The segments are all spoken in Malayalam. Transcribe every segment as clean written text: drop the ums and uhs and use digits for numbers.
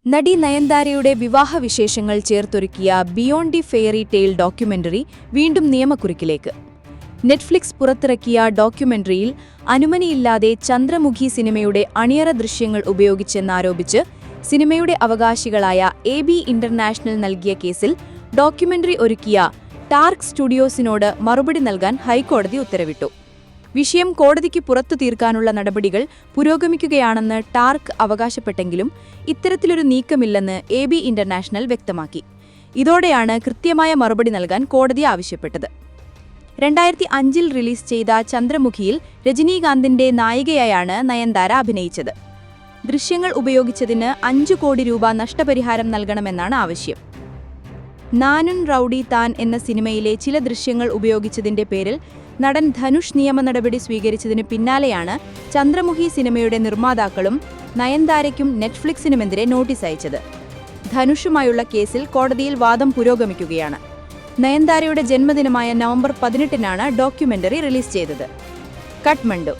നടി നയൻതാരയുടെ വിവാഹവിശേഷങ്ങൾ ചേർത്തൊരുക്കിയ beyond the fairy tale documentary വീണ്ടും നിയമക്കുരുക്കിലേക്ക്. നെറ്റ്ഫ്ലിക്സ് പുറത്തിറക്കിയ ഡോക്യുമെന്ററിയിൽ അനുമതിയില്ലാതെ ചന്ദ്രമുഖി സിനിമയുടെ അണിയറ ദൃശ്യങ്ങൾ ഉപയോഗിച്ചെന്നാരോപിച്ച് സിനിമയുടെ അവകാശികളായ AB ഇന്റർനാഷണൽ നൽകിയ കേസിൽ ഡോക്യുമെന്ററി ഒരുക്കിയ ടാർക്ക് സ്റ്റുഡിയോസിനോട് മറുപടി നൽകാൻ ഹൈക്കോടതി ഉത്തരവിട്ടു. വിഷയം കോടതിക്ക് പുറത്തു തീർക്കാനുള്ള നടപടികൾ പുരോഗമിക്കുകയാണെന്ന് ടാർക്ക് അവകാശപ്പെട്ടെങ്കിലും ഇത്തരത്തിലൊരു നീക്കമില്ലെന്ന് AB ഇന്റർനാഷണൽ വ്യക്തമാക്കി. ഇതോടെയാണ് കൃത്യമായ മറുപടി നൽകാൻ കോടതി ആവശ്യപ്പെട്ടത്. 2005-ൽ റിലീസ് ചെയ്ത ചന്ദ്രമുഖിയിൽ രജനീകാന്തിന്റെ നായികയായാണ് നയൻതാര അഭിനയിച്ചത്. ദൃശ്യങ്ങൾ ഉപയോഗിച്ചതിന് 5 കോടി രൂപ നഷ്ടപരിഹാരം നൽകണമെന്നാണ് ആവശ്യം. നാനുൻ റൌഡി താൻ എന്ന സിനിമയിലെ ചില ദൃശ്യങ്ങൾ ഉപയോഗിച്ചതിന്റെ പേരിൽ നടൻ ധനുഷ് നിയമ നടപടി സ്വീകരിച്ചതിന് പിന്നാലെയാണ് ചന്ദ്രമുഖി സിനിമയുടെ നിർമ്മാതാക്കളും നയൻതാരയ്ക്കും നെറ്റ്ഫ്ലിക്സിനുമെതിരെ നോട്ടീസ് അയച്ചത്. ധനുഷുമായുള്ള കേസിൽ കോടതിയിൽ വാദം പുരോഗമിക്കുകയാണ്. നയൻതാരയുടെ ജന്മദിനമായ നവംബർ 18-നാണ് ഡോക്യുമെന്ററി റിലീസ് ചെയ്തത്. കഠ്മണ്ഡു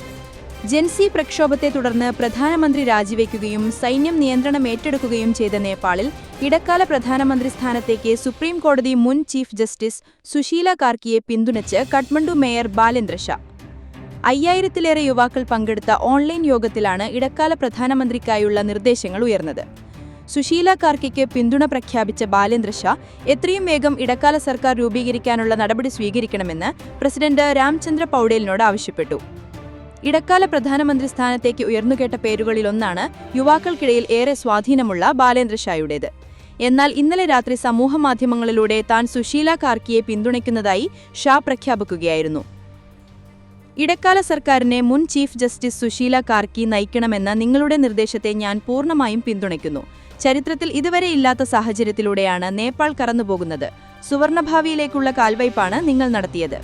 ജൻസി പ്രക്ഷോഭത്തെ തുടർന്ന് പ്രധാനമന്ത്രി രാജിവെക്കുകയും സൈന്യം നിയന്ത്രണം ഏറ്റെടുക്കുകയും ചെയ്ത നേപ്പാളിൽ ഇടക്കാല പ്രധാനമന്ത്രി സ്ഥാനത്തേക്ക് സുപ്രീം കോടതി മുൻ ചീഫ് ജസ്റ്റിസ് സുശീല കാർക്കിയെ പിന്തുണച്ച് കഠ്മണ്ഡു മേയർ ബാലേന്ദ്ര ഷാ. 5000-ലേറെ യുവാക്കൾ പങ്കെടുത്ത ഓൺലൈൻ യോഗത്തിലാണ് ഇടക്കാല പ്രധാനമന്ത്രിക്കായുള്ള നിർദ്ദേശങ്ങൾ ഉയർന്നത്. സുശീല കാർക്കിക്ക് പിന്തുണ പ്രഖ്യാപിച്ച ബാലേന്ദ്ര ഷാ എത്രയും വേഗം ഇടക്കാല സർക്കാർ രൂപീകരിക്കാനുള്ള നടപടി സ്വീകരിക്കണമെന്ന് പ്രസിഡന്റ് രാംചന്ദ്ര പൗഡേലിനോട് ആവശ്യപ്പെട്ടു. ഇടക്കാല പ്രധാനമന്ത്രി സ്ഥാനത്തേക്ക് ഉയർന്നുകേട്ട പേരുകളിലൊന്നാണ് യുവാക്കൾക്കിടയിൽ ഏറെ സ്വാധീനമുള്ള ബാലേന്ദ്ര ഷായുടേത്. എന്നാൽ ഇന്നലെ രാത്രി സമൂഹമാധ്യമങ്ങളിലൂടെ താൻ സുശീല കാർക്കിയെ പിന്തുണയ്ക്കുന്നതായി ഷാ പ്രഖ്യാപിക്കുകയായിരുന്നു. ഇടക്കാല സർക്കാരിനെ മുൻ ചീഫ് ജസ്റ്റിസ് സുശീല കാർക്കി നയിക്കണമെന്ന നിങ്ങളുടെ നിർദ്ദേശത്തെ ഞാൻ പൂർണ്ണമായും പിന്തുണയ്ക്കുന്നു. ചരിത്രത്തിൽ ഇതുവരെ ഇല്ലാത്ത സാഹചര്യത്തിലൂടെയാണ് നേപ്പാൾ കടന്നുപോകുന്നത്. സുവർണഭാവിയിലേക്കുള്ള കാൽവയ്പാണ് നിങ്ങൾ നടത്തിയത്.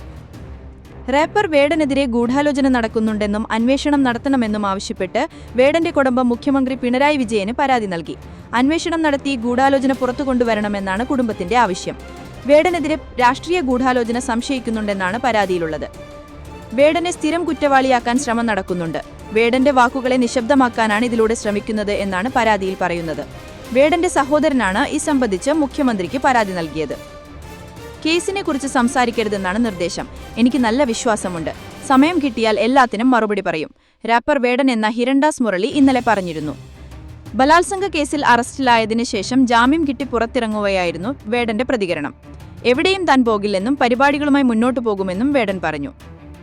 റാപ്പർ വേടനെതിരെ ഗൂഢാലോചന നടക്കുന്നുണ്ടെന്നും അന്വേഷണം നടത്തണമെന്നും ആവശ്യപ്പെട്ട് വേടന്റെ കുടുംബം മുഖ്യമന്ത്രി പിണറായി വിജയന് പരാതി നൽകി. അന്വേഷണം നടത്തി ഗൂഢാലോചന പുറത്തുകൊണ്ടുവരണമെന്നാണ് കുടുംബത്തിന്റെ ആവശ്യം. വേടനെതിരെ രാഷ്ട്രീയ ഗൂഢാലോചന സംശയിക്കുന്നുണ്ടെന്നാണ് പരാതിയിലുള്ളത്. വേടനെ സ്ഥിരം കുറ്റവാളിയാക്കാൻ ശ്രമം നടക്കുന്നുണ്ട്. വേടന്റെ വാക്കുകളെ നിശബ്ദമാക്കാനാണ് ഇതിലൂടെ ശ്രമിക്കുന്നത് എന്നാണ് പരാതിയിൽ പറയുന്നത്. വേടന്റെ സഹോദരനാണ് ഈ സംബന്ധിച്ച് മുഖ്യമന്ത്രിക്ക് പരാതി നൽകിയത്. കേസിനെക്കുറിച്ച് സംസാരിക്കരുതെന്നാണ് നിർദ്ദേശം. എനിക്ക് നല്ല വിശ്വാസമുണ്ട്. സമയം കിട്ടിയാൽ എല്ലാത്തിനും മറുപടി പറയും. റാപ്പർ വേടൻ എന്ന ഹിരൺദാസ് മുരളി ഇന്നലെ പറഞ്ഞിരുന്നു. ബലാത്സംഗ കേസിൽ അറസ്റ്റിലായതിനു ശേഷം ജാമ്യം കിട്ടി പുറത്തിറങ്ങുകയായിരുന്നു വേടന്റെ പ്രതികരണം. എവിടെയും താൻ പോകില്ലെന്നും പരിപാടികളുമായി മുന്നോട്ടു പോകുമെന്നും വേടൻ പറഞ്ഞു.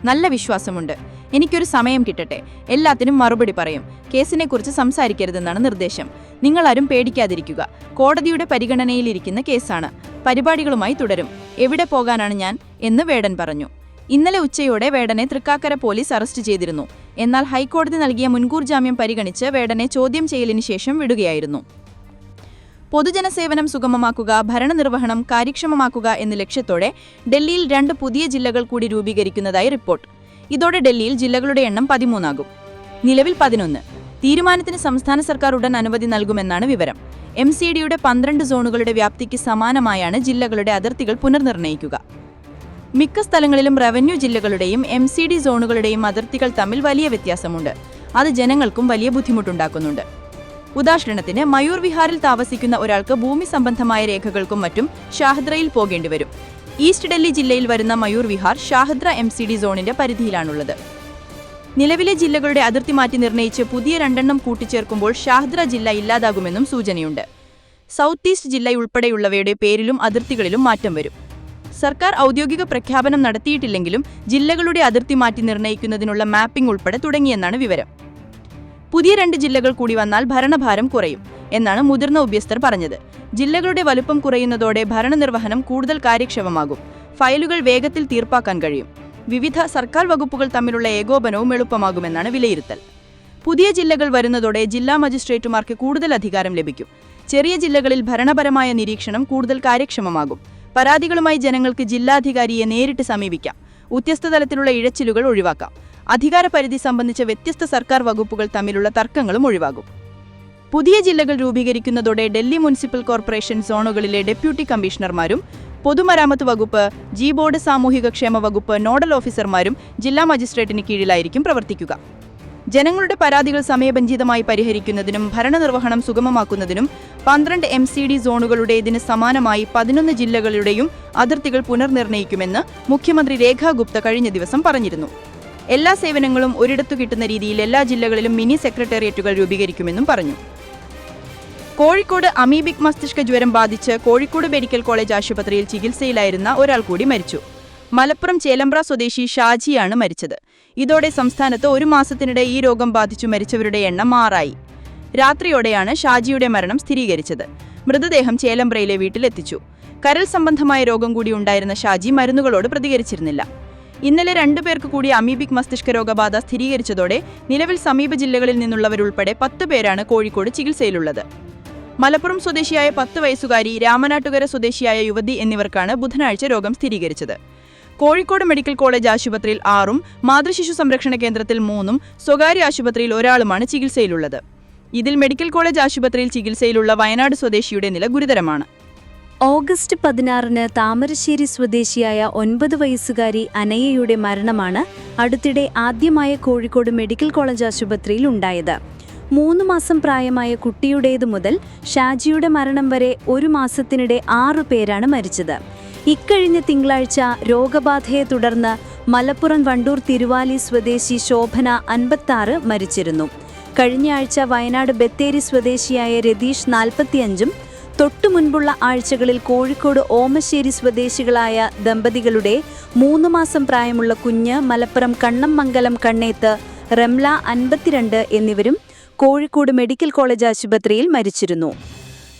നല്ല വിശ്വാസമുണ്ട്. എനിക്കൊരു സമയം കിട്ടട്ടെ. എല്ലാത്തിനും മറുപടി പറയും. കേസിനെക്കുറിച്ച് സംസാരിക്കരുതെന്നാണ് നിർദ്ദേശം. നിങ്ങളാരും പേടിക്കാതിരിക്കുക. കോടതിയുടെ പരിഗണനയിലിരിക്കുന്ന കേസാണ്. പരിപാടികളുമായി തുടരും. എവിടെ പോകാനാണ് ഞാൻ എന്ന് വേടൻ പറഞ്ഞു. ഇന്നലെ ഉച്ചയോടെ വേടനെ തൃക്കാക്കര പോലീസ് അറസ്റ്റ് ചെയ്തിരുന്നു. എന്നാൽ ഹൈക്കോടതി നൽകിയ മുൻകൂർ ജാമ്യം പരിഗണിച്ച് വേടനെ ചോദ്യം ചെയ്യലിന് ശേഷം വിടുകയായിരുന്നു. പൊതുജനസേവനം സുഗമമാക്കുക, ഭരണനിർവഹണം കാര്യക്ഷമമാക്കുക എന്ന ലക്ഷ്യത്തോടെ ഡൽഹിയിൽ 2 പുതിയ ജില്ലകൾ കൂടി രൂപീകരിക്കുന്നതായി റിപ്പോർട്ട്. ഇതോടെ ഡൽഹിയിൽ ജില്ലകളുടെ എണ്ണം 13 ആകും. നിലവിൽ 11. തീരുമാനത്തിന് സംസ്ഥാന സർക്കാർ ഉടൻ അനുമതി നൽകുമെന്നാണ് വിവരം. MCDയുടെ 12 സോണുകളുടെ വ്യാപ്തിക്ക് സമാനമായാണ് ജില്ലകളുടെ അതിർത്തികൾ പുനർനിർണ്ണയിക്കുക. മിക്ക സ്ഥലങ്ങളിലും റവന്യൂ ജില്ലകളുടെയും MCD സോണുകളുടെയും അതിർത്തികൾ തമ്മിൽ വലിയ വ്യത്യാസമുണ്ട്. അത് ജനങ്ങൾക്കും വലിയ ബുദ്ധിമുട്ടുണ്ടാക്കുന്നുണ്ട്. ഉദാഹരണത്തിന് മയൂർ വിഹാറിൽ താമസിക്കുന്ന ഒരാൾക്ക് ഭൂമി സംബന്ധമായ രേഖകൾക്കും മറ്റും ഷാഹദ്രയിൽ പോകേണ്ടിവരും. ഈസ്റ്റ് ഡൽഹി ജില്ലയിൽ വരുന്ന മയൂർ വിഹാർ ഷാഹദ്ര MCD സോണിന്റെ പരിധിയിലാണുള്ളത്. നിലവിലെ ജില്ലകളുടെ അതിർത്തി മാറ്റി നിർണയിച്ച് പുതിയ 2 കൂട്ടിച്ചേർക്കുമ്പോൾ ഷാഹദ്ര ജില്ല ഇല്ലാതാകുമെന്നും സൂചനയുണ്ട്. സൗത്ത് ഈസ്റ്റ് ജില്ലയുൾപ്പെടെയുള്ളവയുടെ പേരിലും അതിർത്തികളിലും മാറ്റം വരും. സർക്കാർ ഔദ്യോഗിക പ്രഖ്യാപനം നടത്തിയിട്ടില്ലെങ്കിലും ജില്ലകളുടെ അതിർത്തി മാറ്റി നിർണയിക്കുന്നതിനുള്ള മാപ്പിംഗ് ഉൾപ്പെടെ തുടങ്ങിയെന്നാണ് വിവരം. പുതിയ 2 ജില്ലകൾ കൂടി വന്നാൽ ഭരണഭാരം കുറയും എന്നാണ് മുതിർന്ന ഉദ്യോഗസ്ഥർ പറഞ്ഞത്. ജില്ലകളുടെ വലുപ്പം കുറയുന്നതോടെ ഭരണനിർവഹണം കൂടുതൽ കാര്യക്ഷമമാകും. ഫയലുകൾ വേഗത്തിൽ തീർപ്പാക്കാൻ കഴിയും. വിവിധ സർക്കാർ വകുപ്പുകൾ തമ്മിലുള്ള ഏകോപനവും എളുപ്പമാകുമെന്നാണ് വിലയിരുത്തൽ. പുതിയ ജില്ലകൾ വരുന്നതോടെ ജില്ലാ മജിസ്ട്രേറ്റുമാർക്ക് കൂടുതൽ അധികാരം ലഭിക്കും. ചെറിയ ജില്ലകളിൽ ഭരണപരമായ നിരീക്ഷണം കൂടുതൽ കാര്യക്ഷമമാകും. പരാതികളുമായി ജനങ്ങൾക്ക് ജില്ലാധികാരിയെ നേരിട്ട് സമീപിക്കാം. ഉദ്യോഗസ്ഥ തലത്തിലുള്ള ഇഴച്ചിലുകൾ ഒഴിവാക്കാം. അധികാരപരിധി സംബന്ധിച്ച വ്യത്യസ്ത സർക്കാർ വകുപ്പുകൾ തമ്മിലുള്ള തർക്കങ്ങളും ഒഴിവാകും. പുതിയ ജില്ലകൾ രൂപീകരിക്കുന്നതോടെ ഡൽഹി മുനിസിപ്പൽ കോർപ്പറേഷൻ സോണുകളിലെ ഡെപ്യൂട്ടി കമ്മീഷണർമാരും പൊതുമരാമത്ത് വകുപ്പ്, ബോർഡ് സാമൂഹിക ക്ഷേമ വകുപ്പ് നോഡൽ ഓഫീസർമാരും ജില്ലാ മജിസ്ട്രേറ്റിന് കീഴിലായിരിക്കും പ്രവർത്തിക്കുക. ജനങ്ങളുടെ പരാതികൾ സമയബന്ധിതമായി പരിഹരിക്കുന്നതിനും ഭരണനിർവഹണം സുഗമമാക്കുന്നതിനും 12 MCD സോണുകളുടെ ഇതിന് സമാനമായി 11 ജില്ലകളുടെയും അതിർത്തികൾ പുനർനിർണയിക്കുമെന്ന് മുഖ്യമന്ത്രി രേഖാ ഗുപ്ത കഴിഞ്ഞ ദിവസം പറഞ്ഞിരുന്നു. എല്ലാ സേവനങ്ങളും ഒരിടത്തു കിട്ടുന്ന രീതിയിൽ എല്ലാ ജില്ലകളിലും മിനി സെക്രട്ടേറിയറ്റുകൾ രൂപീകരിക്കുമെന്നും പറഞ്ഞു. കോഴിക്കോട് അമീബിക് മസ്തിഷ്ക ജ്വരം ബാധിച്ച് കോഴിക്കോട് മെഡിക്കൽ കോളേജ് ആശുപത്രിയിൽ ചികിത്സയിലായിരുന്ന ഒരാൾ കൂടി മരിച്ചു. മലപ്പുറം ചേലമ്പ്ര സ്വദേശി ഷാജിയാണ് മരിച്ചത്. ഇതോടെ സംസ്ഥാനത്ത് 1 മാസത്തിനിടെ ഈ രോഗം ബാധിച്ചു മരിച്ചവരുടെ എണ്ണം 6 രാത്രിയോടെയാണ് ഷാജിയുടെ മരണം സ്ഥിരീകരിച്ചത്. മൃതദേഹം ചേലമ്പ്രയിലെ വീട്ടിലെത്തിച്ചു. കരൾ സംബന്ധമായ രോഗം കൂടി ഉണ്ടായിരുന്ന ഷാജി മരുന്നുകളോട് പ്രതികരിച്ചിരുന്നില്ല. ഇന്നലെ 2 പേർക്ക് കൂടി അമീബിക് മസ്തിഷ്ക രോഗബാധ സ്ഥിരീകരിച്ചതോടെ നിലവിൽ സമീപ ജില്ലകളിൽ നിന്നുള്ളവരുൾപ്പെടെ 10 പേരാണ് കോഴിക്കോട് ചികിത്സയിലുള്ളത്. മലപ്പുറം സ്വദേശിയായ 10 വയസ്സുകാരി, രാമനാട്ടുകര സ്വദേശിയായ യുവതി എന്നിവർക്കാണ് ബുധനാഴ്ച രോഗം സ്ഥിരീകരിച്ചത്. കോഴിക്കോട് മെഡിക്കൽ കോളേജ് ആശുപത്രിയിൽ 6 മാതൃശിശു സംരക്ഷണ കേന്ദ്രത്തിൽ 3 സ്വകാര്യ ആശുപത്രിയിൽ ഒരാളുമാണ് ചികിത്സയിലുള്ളത്. ഇതിൽ മെഡിക്കൽ കോളേജ് ആശുപത്രിയിൽ ചികിത്സയിലുള്ള വയനാട് സ്വദേശിയുടെ നില ഗുരുതരമാണ്. ഓഗസ്റ്റ് 16-ന് താമരശ്ശേരി സ്വദേശിയായ 9 വയസ്സുകാരി അനയയുടെ മരണമാണ് അടുത്തിടെ ആദ്യമായ കോഴിക്കോട് മെഡിക്കൽ കോളേജ് ആശുപത്രിയിൽ ഉണ്ടായത്. 3 മാസം പ്രായമായ കുട്ടിയുടേതു മുതൽ ഷാജിയുടെ മരണം വരെ 1 മാസത്തിനിടെ 6 പേരാണ് മരിച്ചത്. ഇക്കഴിഞ്ഞ തിങ്കളാഴ്ച രോഗബാധയെ തുടർന്ന് മലപ്പുറം വണ്ടൂർ തിരുവാലി സ്വദേശി ശോഭന 56 മരിച്ചിരുന്നു. കഴിഞ്ഞ ആഴ്ച വയനാട് ബത്തേരി സ്വദേശിയായ രതീഷ് 45-ഉം തൊട്ടു മുൻപുള്ള ആഴ്ചകളിൽ കോഴിക്കോട് ഓമശ്ശേരി സ്വദേശികളായ ദമ്പതികളുടെ 3 മാസം പ്രായമുള്ള കുഞ്ഞ് മലപ്പുറം കണ്ണമ്മംഗലം കണ്ണേത്ത് റംല 52 എന്നിവരും കോഴിക്കോട് മെഡിക്കൽ കോളേജ് ആശുപത്രിയിൽ മരിച്ചിരുന്നു.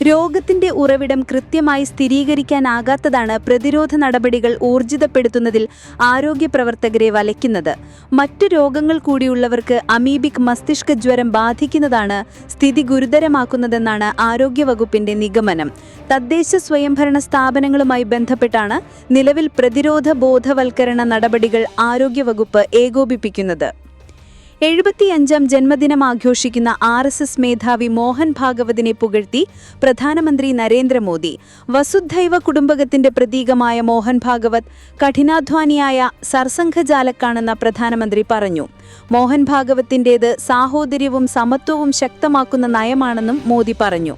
രോഗത്തിന്റെ ഉറവിടം കൃത്യമായി സ്ഥിരീകരിക്കാനാകാത്തതാണ് പ്രതിരോധ നടപടികൾ ഊർജിതപ്പെടുത്തുന്നതിൽ ആരോഗ്യ പ്രവർത്തകരെ വലയ്ക്കുന്നത്. മറ്റു രോഗങ്ങൾ കൂടിയുള്ളവർക്ക് അമീബിക് മസ്തിഷ്ക ജ്വരം ബാധിക്കുന്നതാണ് സ്ഥിതി ഗുരുതരമാക്കുന്നതെന്നാണ് ആരോഗ്യവകുപ്പിന്റെ നിഗമനം. തദ്ദേശ സ്വയംഭരണ സ്ഥാപനങ്ങളുമായി ബന്ധപ്പെട്ടാണ് നിലവിൽ പ്രതിരോധ ബോധവൽക്കരണ നടപടികൾ ആരോഗ്യവകുപ്പ് ഏകോപിപ്പിക്കുന്നത്. 75-ാം ജന്മദിനം ആഘോഷിക്കുന്ന RSS മേധാവി മോഹൻ ഭാഗവതിനെ പുകഴ്ത്തി പ്രധാനമന്ത്രി നരേന്ദ്രമോദി. വസുദ്ധൈവ കുടുംബകത്തിന്റെ പ്രതീകമായ മോഹൻ ഭാഗവത് കഠിനാധ്വാനിയായ സർസംഘചാലക്കാണെന്ന് പ്രധാനമന്ത്രി പറഞ്ഞു. മോഹൻ ഭാഗവത്തിൻ്റേത് സാഹോദര്യവും സമത്വവും ശക്തമാക്കുന്ന നയമാണെന്നും മോദി പറഞ്ഞു.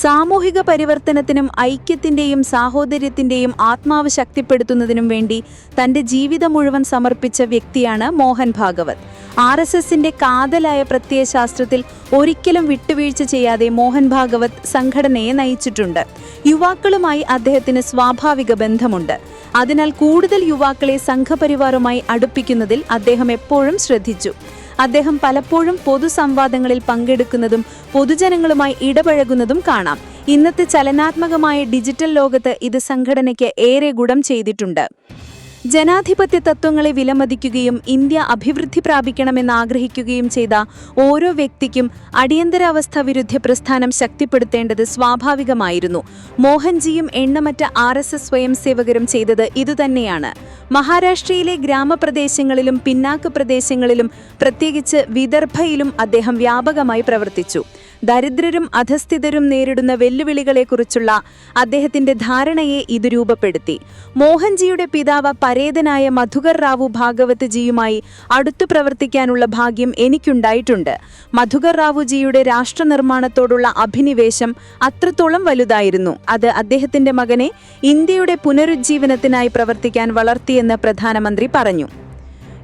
സാമൂഹിക പരിവർത്തനത്തിനും ഐക്യത്തിന്റെയും സാഹോദര്യത്തിന്റെയും ആത്മാവ് ശക്തിപ്പെടുത്തുന്നതിനും വേണ്ടി തന്റെ ജീവിതം മുഴുവൻ സമർപ്പിച്ച വ്യക്തിയാണ് മോഹൻ ഭാഗവത്. RSSന്റെ കാതലായ പ്രത്യയശാസ്ത്രത്തിൽ ഒരിക്കലും വിട്ടുവീഴ്ച ചെയ്യാതെ മോഹൻ ഭാഗവത് സംഘടനയെ നയിച്ചിട്ടുണ്ട്. യുവാക്കളുമായി അദ്ദേഹത്തിന് സ്വാഭാവിക ബന്ധമുണ്ട്. അതിനാൽ കൂടുതൽ യുവാക്കളെ സംഘപരിവാറുമായി അടുപ്പിക്കുന്നതിൽ അദ്ദേഹം എപ്പോഴും ശ്രദ്ധിച്ചു. അദ്ദേഹം പലപ്പോഴും പൊതുസംവാദങ്ങളിൽ പങ്കെടുക്കുന്നതും പൊതുജനങ്ങളുമായി ഇടപഴകുന്നതും കാണാം. ഇന്നത്തെ ചലനാത്മകമായ ഡിജിറ്റൽ ലോകത്ത് ഇത് സംഘടനയ്ക്ക് ഏറെ ഗുണം ചെയ്തിട്ടുണ്ട്. ജനാധിപത്യ തത്വങ്ങളെ വിലമതിക്കുകയും ഇന്ത്യ അഭിവൃദ്ധി പ്രാപിക്കണമെന്ന് ആഗ്രഹിക്കുകയും ചെയ്ത ഓരോ വ്യക്തിക്കും അടിയന്തരാവസ്ഥ വിരുദ്ധ പ്രസ്ഥാനം ശക്തിപ്പെടുത്തേണ്ടത് സ്വാഭാവികമായിരുന്നു. മോഹൻജിയും എണ്ണമറ്റ RSS സ്വയംസേവകരും ചെയ്തത് ഇതുതന്നെയാണ്. മഹാരാഷ്ട്രയിലെ ഗ്രാമപ്രദേശങ്ങളിലും പിന്നാക്ക പ്രദേശങ്ങളിലും പ്രത്യേകിച്ച് വിദർഭയിലും അദ്ദേഹം വ്യാപകമായി പ്രവർത്തിച്ചു. ദരിദ്രരും അധസ്ഥിതരും നേരിടുന്ന വെല്ലുവിളികളെക്കുറിച്ചുള്ള അദ്ദേഹത്തിന്റെ ധാരണയെ ഇത് രൂപപ്പെടുത്തി. മോഹൻജിയുടെ പിതാവ് പരേതനായ മധുകർ റാവു ഭാഗവത് ജിയുമായി അടുത്തു പ്രവർത്തിക്കാനുള്ള ഭാഗ്യം എനിക്കുണ്ടായിട്ടുണ്ട്. മധുകർ റാവുജിയുടെ രാഷ്ട്രനിർമ്മാണത്തോടുള്ള അഭിനിവേശം അത്രത്തോളം വലുതായിരുന്നു. അത് അദ്ദേഹത്തിന്റെ മകനെ ഇന്ത്യയുടെ പുനരുജ്ജീവനത്തിനായി പ്രവർത്തിക്കാൻ വളർത്തിയെന്ന് പ്രധാനമന്ത്രി പറഞ്ഞു.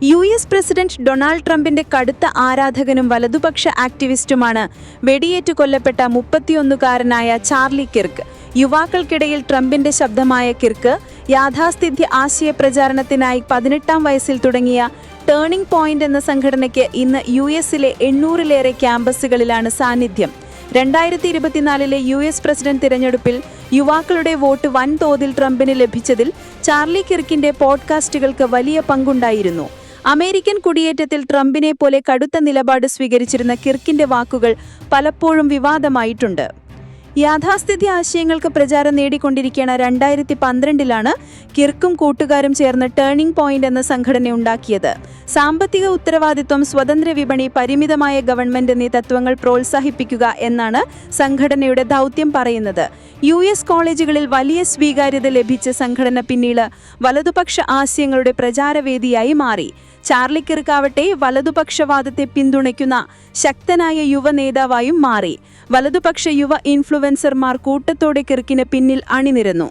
US പ്രസിഡന്റ് ഡൊണാൾഡ് ട്രംപിന്റെ കടുത്ത ആരാധകനും വലതുപക്ഷ ആക്ടിവിസ്റ്റുമാണ് വെടിയേറ്റു കൊല്ലപ്പെട്ട 31-കാരനായ ചാർലി കിർക്ക്. യുവാക്കൾക്കിടയിൽ ട്രംപിന്റെ ശബ്ദമായ കിർക്ക് യാഥാസ്ഥിതിക ആശയ പ്രചാരണത്തിനായി 18-ാം വയസ്സിൽ തുടങ്ങിയ ടേണിംഗ് പോയിന്റ് എന്ന സംഘടനയ്ക്ക് ഇന്ന് US-ലെ 800-ലേറെ ക്യാമ്പസുകളിലാണ് സാന്നിധ്യം. 2024-ലെ US പ്രസിഡന്റ് തിരഞ്ഞെടുപ്പിൽ യുവാക്കളുടെ വോട്ട് വൻതോതിൽ ട്രംപിന് ലഭിച്ചതിൽ ചാർലി കിർക്കിന്റെ പോഡ്കാസ്റ്റുകൾക്ക് വലിയ പങ്കുണ്ടായിരുന്നു. അമേരിക്കൻ കുടിയേറ്റത്തിൽ ട്രംപിനെ പോലെ കടുത്ത നിലപാട് സ്വീകരിച്ചിരുന്ന കിർക്കിന്റെ വാക്കുകൾ പലപ്പോഴും വിവാദമായിട്ടുണ്ട്. യാഥാസ്ഥിതിക ആശയങ്ങൾക്ക് പ്രചാരം നേടിക്കൊണ്ടിരിക്കുന്ന 2012 കിർക്കും കൂട്ടുകാരും ചേർന്ന് ടേണിംഗ് പോയിന്റ് എന്ന സംഘടന ഉണ്ടാക്കിയത്. സാമ്പത്തിക ഉത്തരവാദിത്വം, സ്വതന്ത്ര വിപണി, പരിമിതമായ ഗവൺമെന്റ് എന്നീ തത്വങ്ങൾ പ്രോത്സാഹിപ്പിക്കുക എന്നാണ് സംഘടനയുടെ ദൗത്യം പറയുന്നത്. US കോളേജുകളിൽ വലിയ സ്വീകാര്യത ലഭിച്ച സംഘടന പിന്നീട് വലതുപക്ഷ ആശയങ്ങളുടെ പ്രചാരവേദിയായി മാറി. ചാർലി കിർക്കാവട്ടെ വലതുപക്ഷവാദത്തെ പിന്തുണയ്ക്കുന്ന ശക്തനായ യുവ നേതാവായും മാറി. വലതുപക്ഷ യുവ ഇൻഫ്ലുവൻസർമാർ കൂട്ടത്തോടെ കിർക്കിന് പിന്നിൽ അണിനിരന്നു.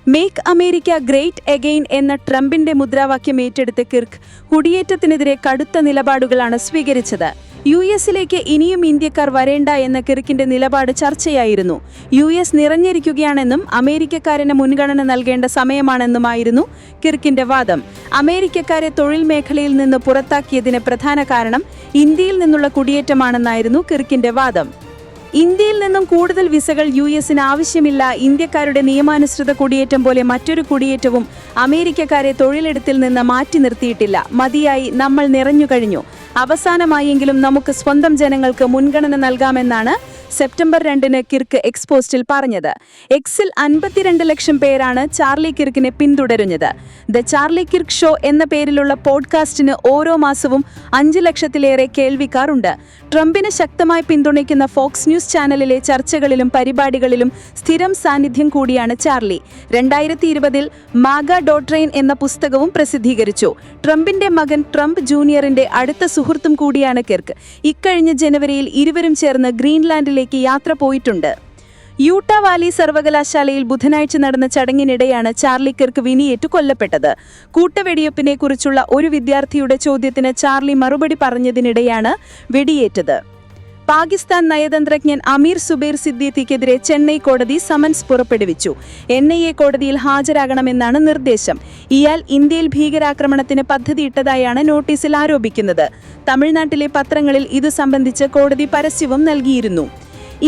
മേക്ക് അമേരിക്ക ഗ്രേറ്റ് അഗെയിൻ എന്ന ട്രംപിന്റെ മുദ്രാവാക്യം ഏറ്റെടുത്ത കിർക്ക് കുടിയേറ്റത്തിനെതിരെ കടുത്ത നിലപാടുകളാണ് സ്വീകരിച്ചത്. US-ലേക്ക് ഇനിയും ഇന്ത്യക്കാർ വരേണ്ട എന്ന കിർക്കിന്റെ നിലപാട് ചർച്ചയായിരുന്നു. US നിറഞ്ഞിരിക്കുകയാണെന്നും അമേരിക്കക്കാരന് മുൻഗണന നൽകേണ്ട സമയമാണെന്നുമായിരുന്നു കിർക്കിന്റെ വാദം. അമേരിക്കക്കാരെ തൊഴിൽ മേഖലയിൽ നിന്ന് പുറത്താക്കിയതിന് പ്രധാന കാരണം ഇന്ത്യയിൽ നിന്നുള്ള കുടിയേറ്റമാണെന്നായിരുന്നു കിർക്കിന്റെ വാദം. ഇന്ത്യയിൽ നിന്നും കൂടുതൽ വിസകൾ US-ന് ആവശ്യമില്ല. ഇന്ത്യക്കാരുടെ നിയമാനുസൃത കുടിയേറ്റം പോലെ മറ്റൊരു കുടിയേറ്റവും അമേരിക്കക്കാരെ തൊഴിലിടത്തിൽ നിന്ന് മാറ്റി നിർത്തിയിട്ടില്ല. മതിയായി, നമ്മൾ നിറഞ്ഞു കഴിഞ്ഞു. അവസാനമായെങ്കിലും നമുക്ക് സ്വന്തം ജനങ്ങൾക്ക് മുൻഗണന നൽകാമെന്നാണ് സെപ്റ്റംബർ 2 കിർക്ക് എക്സ്പോസ്റ്റിൽ പറഞ്ഞത്. എക്സിൽ 52 ലക്ഷം പേരാണ് ചാർലി കിർക്കിനെ പിന്തുടരുന്നത്. ദ ചാർലി കിർക്ക് ഷോ എന്ന പേരിലുള്ള പോഡ്കാസ്റ്റിന് ഓരോ മാസവും 5 ലക്ഷത്തിലേറെ കേൾവിക്കാരുണ്ട്. ട്രംപിന് ശക്തമായി പിന്തുണയ്ക്കുന്ന ഫോക്സ് ന്യൂസ് ചാനലിലെ ചർച്ചകളിലും പരിപാടികളിലും സ്ഥിരം സാന്നിധ്യം കൂടിയാണ് ചാർലി. 2020 മാഗ ഡോട്രെയിൻ എന്ന പുസ്തകവും പ്രസിദ്ധീകരിച്ചു. ട്രംപിന്റെ മകൻ ട്രംപ് ജൂനിയറിന്റെ അടുത്ത സുഹൃത്തും കൂടിയാണ് കിർക്ക്. ഇക്കഴിഞ്ഞ ജനുവരിയിൽ ഇരുവരും ചേർന്ന് ഗ്രീൻലാൻഡിലേക്ക് യാത്ര പോയിട്ടുണ്ട്. യൂട്ട വാലി സർവകലാശാലയിൽ ബുധനാഴ്ച നടന്ന ചടങ്ങിനിടെയാണ് ചാർലി കിർക്ക് വിനിയേറ്റു കൊല്ലപ്പെട്ടത്. കൂട്ടവെടിവെപ്പിനെ കുറിച്ചുള്ള ഒരു വിദ്യാർത്ഥിയുടെ ചോദ്യത്തിന് ചാർലി മറുപടി പറഞ്ഞതിനിടെയാണ് വെടിയേറ്റത്. പാകിസ്ഥാൻ നയതന്ത്രജ്ഞൻ അമീർ സുബൈർ സിദ്ദീഖിക്കെതിരെ ചെന്നൈ കോടതി സമൻസ് പുറപ്പെടുവിച്ചു. NIA കോടതിയിൽ ഹാജരാകണമെന്നാണ് നിർദ്ദേശം. ഇയാൾ ഇന്ത്യയിൽ ഭീകരാക്രമണത്തിന് പദ്ധതിയിട്ടതായാണ് നോട്ടീസിൽ ആരോപിക്കുന്നത്. തമിഴ്നാട്ടിലെ പത്രങ്ങളിൽ ഇതു സംബന്ധിച്ച് കോടതി പരസ്യവും നൽകിയിരുന്നു.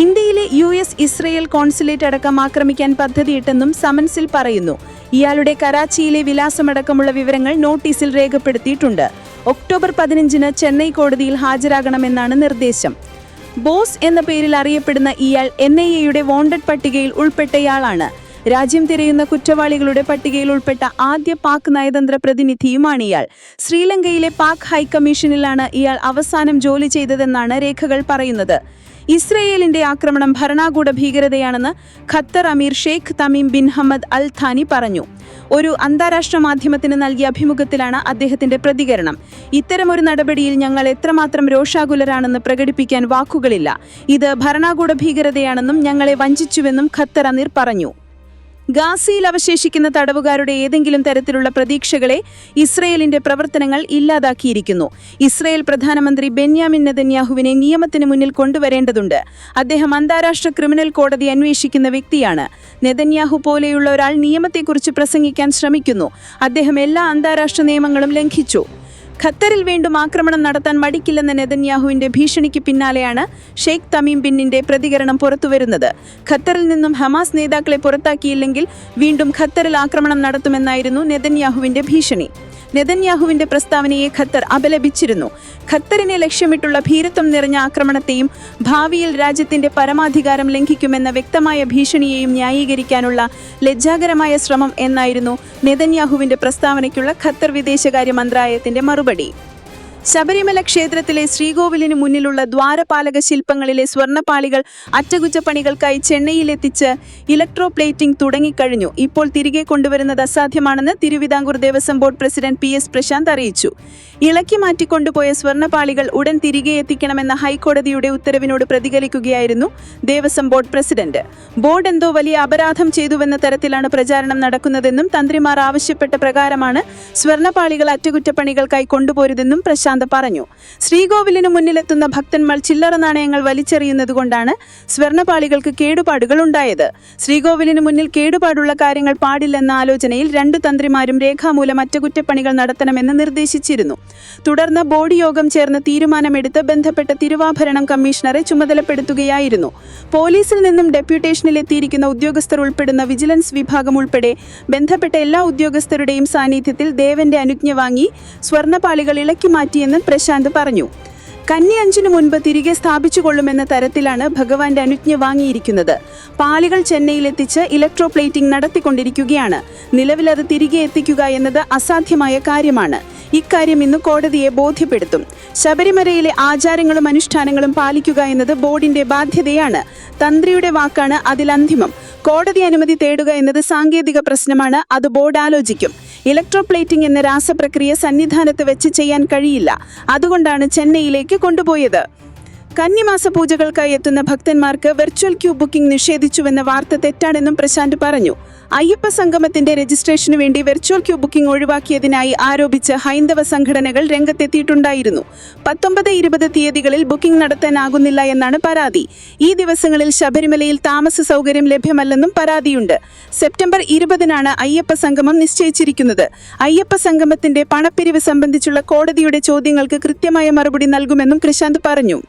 ഇന്ത്യയിലെ US ഇസ്രയേൽ കോൺസുലേറ്റ് അടക്കം ആക്രമിക്കാൻ പദ്ധതിയിട്ടെന്നും സമൻസിൽ പറയുന്നു. ഇയാളുടെ കറാച്ചിയിലെ വിലാസമടക്കമുള്ള വിവരങ്ങൾ നോട്ടീസിൽ രേഖപ്പെടുത്തിയിട്ടുണ്ട്. ഒക്ടോബർ 15 ചെന്നൈ കോടതിയിൽ ഹാജരാകണമെന്നാണ് നിർദ്ദേശം. ബോസ് എന്ന പേരിൽ അറിയപ്പെടുന്ന ഇയാൾ NIA-യുടെ വോണ്ടഡ് പട്ടികയിൽ ഉൾപ്പെട്ടയാളാണ്. രാജ്യം തിരയുന്ന കുറ്റവാളികളുടെ പട്ടികയിൽ ഉൾപ്പെട്ട ആദ്യ പാക് നയതന്ത്ര പ്രതിനിധിയുമാണ് ഇയാൾ. ശ്രീലങ്കയിലെ പാക് ഹൈക്കമ്മീഷനിലാണ് ഇയാൾ അവസാനം ജോലി ചെയ്തതെന്നാണ് രേഖകൾ പറയുന്നത്. ഇസ്രയേലിന്റെ ആക്രമണം ഭരണകൂട ഭീകരതയാണെന്ന് ഖത്തർ അമീർ Sheikh Tamim bin Hamad Al ഥാനി പറഞ്ഞു. ഒരു അന്താരാഷ്ട്ര മാധ്യമത്തിന് നൽകിയ അഭിമുഖത്തിലാണ് അദ്ദേഹത്തിന്റെ പ്രതികരണം. ഇത്തരമൊരു നടപടിയിൽ ഞങ്ങൾ എത്രമാത്രം രോഷാകുലരാണെന്ന് പ്രകടിപ്പിക്കാൻ വാക്കുകളില്ല. ഇത് ഭരണകൂട ഭീകരതയാണെന്നും ഞങ്ങളെ വഞ്ചിച്ചുവെന്നും ഖത്തർ അമീർ പറഞ്ഞു. ഗാസയിൽ അവശേഷിക്കുന്ന തടവുകാരുടെ ഏതെങ്കിലും തരത്തിലുള്ള പ്രതീക്ഷകളെ ഇസ്രയേലിന്റെ പ്രവർത്തനങ്ങൾ ഇല്ലാതാക്കിയിരിക്കുന്നു. ഇസ്രയേൽ പ്രധാനമന്ത്രി ബെന്യാമിൻ നെതന്യാഹുവിനെ നിയമത്തിന് മുന്നിൽ കൊണ്ടുവരേണ്ടതുണ്ട്. അദ്ദേഹം അന്താരാഷ്ട്ര ക്രിമിനൽ കോടതി അന്വേഷിക്കുന്ന വ്യക്തിയാണ്. നെതന്യാഹു പോലെയുള്ള ഒരാൾ നിയമത്തെക്കുറിച്ച് പ്രസംഗിക്കാൻ ശ്രമിക്കുന്നു. അദ്ദേഹം എല്ലാ അന്താരാഷ്ട്ര നിയമങ്ങളും ലംഘിച്ചു. ഖത്തറിൽ വീണ്ടും ആക്രമണം നടത്താൻ മടിക്കില്ലെന്ന നെതന്യാഹുവിന്റെ ഭീഷണിക്ക് പിന്നാലെയാണ് ഷെയ്ഖ് തമീം ബിന്നിന്റെ പ്രതികരണം പുറത്തുവരുന്നത്. ഖത്തറിൽ നിന്നും ഹമാസ് നേതാക്കളെ പുറത്താക്കിയില്ലെങ്കിൽ വീണ്ടും ഖത്തറിൽ ആക്രമണം നടത്തുമെന്നായിരുന്നു നെതന്യാഹുവിന്റെ ഭീഷണി. നെതന്യാഹുവിന്റെ പ്രസ്താവനയെ ഖത്തർ അപലപിച്ചിരുന്നു. ഖത്തറിനെ ലക്ഷ്യമിട്ടുള്ള ഭീരുത്വം നിറഞ്ഞ ആക്രമണത്തെയും ഭാവിയിൽ രാജ്യത്തിന്റെ പരമാധികാരം ലംഘിക്കുമെന്ന വ്യക്തമായ ഭീഷണിയെയും ന്യായീകരിക്കാനുള്ള ലജ്ജാകരമായ ശ്രമം എന്നായിരുന്നു നെതന്യാഹുവിന്റെ പ്രസ്താവനയ്ക്കുള്ള ഖത്തർ വിദേശകാര്യ മന്ത്രാലയത്തിന്റെ മറുപടി. ശബരിമല ക്ഷേത്രത്തിലെ ശ്രീകോവിലിന് മുന്നിലുള്ള ദ്വാരപാലക ശില്പങ്ങളിലെ സ്വർണ്ണപ്പാളികൾ അറ്റകുറ്റപ്പണികൾക്കായി ചെന്നൈയിലെത്തിച്ച് ഇലക്ട്രോപ്ലേറ്റിംഗ് തുടങ്ങിക്കഴിഞ്ഞു. ഇപ്പോൾ തിരികെ കൊണ്ടുവരുന്നത് അസാധ്യമാണെന്ന് Thiruvithamkur Devaswom board president PS Prashanth അറിയിച്ചു. ഇളക്കി മാറ്റിക്കൊണ്ടുപോയ സ്വർണ്ണപ്പാളികൾ ഉടൻ തിരികെ എത്തിക്കണമെന്ന ഹൈക്കോടതിയുടെ ഉത്തരവിനോട് പ്രതികരിക്കുകയായിരുന്നു ദേവസ്വം ബോർഡ് പ്രസിഡന്റ്. ബോർഡ് എന്തോ വലിയ അപരാധം ചെയ്തുവെന്ന തരത്തിലാണ് പ്രചാരണം നടക്കുന്നതെന്നും തന്ത്രിമാർ ആവശ്യപ്പെട്ട പ്രകാരമാണ് സ്വർണ്ണപ്പാളികൾ അറ്റകുറ്റപ്പണികൾക്കായി കൊണ്ടുപോരുതെന്നും പ്രശാന്ത് പറഞ്ഞു. ശ്രീകോവിലിന് മുന്നിലെത്തുന്ന ഭക്തന്മാർ ചില്ലറ നാണയങ്ങൾ വലിച്ചെറിയുന്നതുകൊണ്ടാണ് സ്വർണ്ണപ്പാളികൾക്ക് കേടുപാടുകൾ ഉണ്ടായത്. ശ്രീകോവിലിന് മുന്നിൽ കേടുപാടുള്ള കാര്യങ്ങൾ പാടില്ലെന്ന ആലോചനയിൽ 2 തന്ത്രിമാരും രേഖാമൂലം അറ്റകുറ്റപ്പണികൾ നടത്തണമെന്ന് നിർദ്ദേശിച്ചിരുന്നു. തുടർന്ന് ബോർഡ് യോഗം ചേർന്ന് തീരുമാനമെടുത്ത് ബന്ധപ്പെട്ട തിരുവാഭരണം കമ്മീഷണറെ ചുമതലപ്പെടുത്തുകയായിരുന്നു. പോലീസിൽ നിന്നും ഡെപ്യൂട്ടേഷനിലെത്തിയിരിക്കുന്ന ഉദ്യോഗസ്ഥർ ഉൾപ്പെടുന്ന വിജിലൻസ് വിഭാഗം ഉൾപ്പെടെ ബന്ധപ്പെട്ട എല്ലാ ഉദ്യോഗസ്ഥരുടെയും സാന്നിധ്യത്തിൽ ദേവന്റെ അനുജ്ഞ വാങ്ങി സ്വർണ്ണപ്പാളികൾ ഇളക്കി മാറ്റിയെന്ന് പ്രശാന്ത് പറഞ്ഞു. കന്നി 5 മുൻപ് തിരികെ സ്ഥാപിച്ചുകൊള്ളുമെന്ന തരത്തിലാണ് ഭഗവാന്റെ അനുജ്ഞ വാങ്ങിയിരിക്കുന്നത്. പാളികൾ ചെന്നൈയിലെത്തിച്ച് ഇലക്ട്രോപ്ലേറ്റിംഗ് നടത്തിക്കൊണ്ടിരിക്കുകയാണ്. നിലവിൽ അത് തിരികെ എത്തിക്കുക എന്നത് അസാധ്യമായ കാര്യമാണ്. ഇക്കാര്യം ഇന്ന് കോടതിയെ ബോധ്യപ്പെടുത്തും. ശബരിമലയിലെ ആചാരങ്ങളും അനുഷ്ഠാനങ്ങളും പാലിക്കുക എന്നത് ബോർഡിന്റെ ബാധ്യതയാണ്. തന്ത്രിയുടെ വാക്കാണ് അതിൽ അന്തിമം. കോടതി അനുമതി തേടുക എന്നത് സാങ്കേതിക പ്രശ്നമാണ്. അത് ബോർഡ് ആലോചിക്കും. ഇലക്ട്രോപ്ലേറ്റിംഗ് എന്ന രാസപ്രക്രിയ സന്നിധാനത്ത് വെച്ച് ചെയ്യാൻ കഴിയില്ല. അതുകൊണ്ടാണ് ചെന്നൈയിലേക്ക് കൊണ്ടുപോയത്. കന്നിമാസ പൂജകൾക്കായി എത്തുന്ന ഭക്തന്മാർക്ക് വെർച്വൽ ക്യൂ ബുക്കിംഗ് നിഷേധിച്ചുവെന്ന വാർത്ത തെറ്റാണെന്നും പ്രശാന്ത് പറഞ്ഞു. അയ്യപ്പ സംഗമത്തിന്റെ രജിസ്ട്രേഷനു വേണ്ടി വെർച്വൽ ക്യൂ ബുക്കിംഗ് ഒഴിവാക്കിയതിനായി ആരോപിച്ച് ഹൈന്ദവ സംഘടനകൾ രംഗത്തെത്തിയിട്ടുണ്ടായിരുന്നു. 19-20 തീയതികളിൽ ബുക്കിംഗ് നടത്താനാകുന്നില്ല എന്നാണ് പരാതി. ഈ ദിവസങ്ങളിൽ ശബരിമലയിൽ താമസ സൗകര്യം ലഭ്യമല്ലെന്നും പരാതിയുണ്ട്. സെപ്റ്റംബർ 20-നാണ് അയ്യപ്പ സംഗമം നിശ്ചയിച്ചിരിക്കുന്നത്. അയ്യപ്പ സംഗമത്തിന്റെ പണപ്പിരിവ് സംബന്ധിച്ചുള്ള കോടതിയുടെ ചോദ്യങ്ങൾക്ക് കൃത്യമായ മറുപടി നൽകുമെന്നും പ്രശാന്ത് പറഞ്ഞു.